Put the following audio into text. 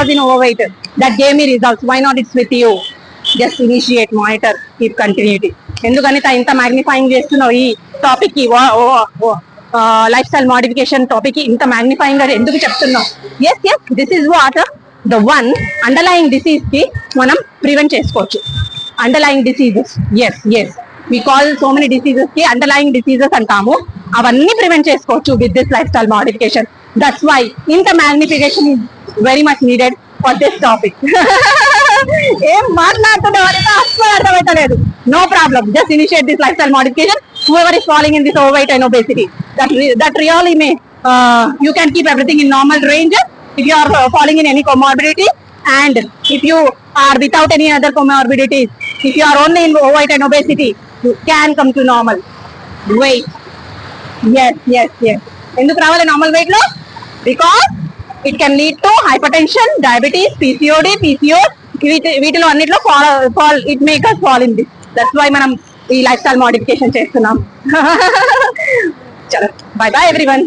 in overweight. That gave me results. Why not it's with you? Just initiate, monitor, keep continuity. ఎందుకని ఇంత magnifying చేస్తున్నావు ఈ topic కి life style modification topic కి ఇంత magnifying గా ఎందుకు చెప్తున్నావు? Yes yes this is what the one underlying disease కి మనం ప్రివెంట్ చేసుకోవచ్చు. Underlying diseases, yes yes we call so many diseases కి అండర్లయింగ్ డిసీజెస్ అంటాము. అవన్నీ ప్రివెంట్ చేసుకోవచ్చు with this lifestyle modification. That's why ఇంత magnification very much needed for this topic. ఏం మాట్లాడుతున్నావు అనేది అస్సలు అర్థమైతలేదు. No problem, just initiate this lifestyle modification. whoever is falling in this overweight and obesity, that really may you can keep everything in normal range if you are falling in any comorbidity, and if you are without any other comorbidities, if you are only in overweight and obesity, you can come to normal weight. Yes yes yes enduku ravali normal weight lo? Because it can lead to hypertension, diabetes, PCOD, PCOS. వీటిలో అన్నిట్లో fall it make us fall in this. That's why మనం ఈ life style modification చేస్తున్నాం. చలో, by by everyone.